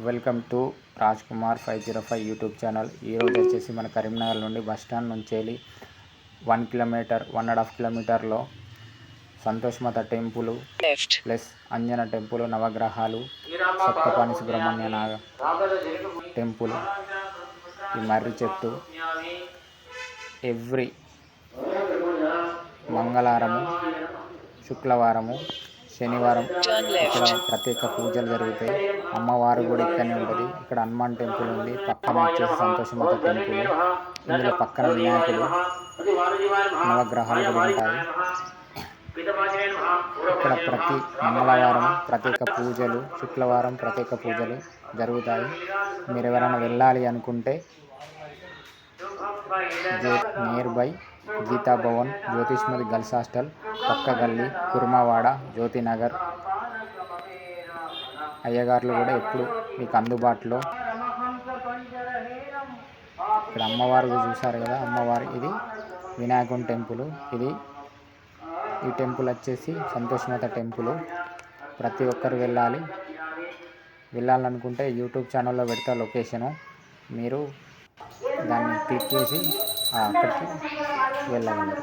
Welcome to Raj Kumar 505 YouTube channel. ఈరోజు వచ్చేసి మన కరీంనగర్ నుండి బస్ స్టాండ్ నుంచి వెళ్ళి 1 కిలోమీటర్ 1.5 కిలోమీటర్లో సంతోష్మాత టెంపుల్ ప్లస్ అంజన టెంపుల్, నవగ్రహాలు, సప్తపాణి సుబ్రహ్మణ్య నాగ టెంపుల్, ఈ మర్రి చెట్టు ఎవ్రీ మంగళవారము, శుక్రవారము, శనివారం ఇక్కడ ప్రత్యేక పూజలు జరుగుతాయి. అమ్మవారు కూడా ఇక్కడనే ఉంటుంది. ఇక్కడ హనుమాన్ టెంపుల్ ఉంది, పక్కన వచ్చేసి సంతోషమాత టెంపుల్, ఇందులో పక్కన వినాయకుడు, నవగ్రహాలు కూడా ఉంటాయి. ఇక్కడ ప్రతి మంగళవారం ప్రత్యేక పూజలు, శుక్రవారం ప్రత్యేక పూజలు జరుగుతాయి. మీరు ఎవరైనా వెళ్ళాలి అనుకుంటే nearby Geeta Bhavan, Jyothishmathi girls hostel పక్క గల్లీ, కుర్మవాడ, జ్యోతినగర్. అయ్యగారులు కూడా ఎప్పుడు మీకు అందుబాటులో. ఇక్కడ అమ్మవారు చూసారు కదా, అమ్మవారు ఇది వినాయకుని టెంపుల్. ఈ టెంపుల్ వచ్చేసి సంతోష్మాత టెంపుల్. ప్రతి ఒక్కరు వెళ్ళాలనుకుంటే యూట్యూబ్ ఛానల్లో పెడతా లొకేషను, మీరు దాన్ని క్లిక్ చేసి అక్కడికి వెళ్ళగలరు.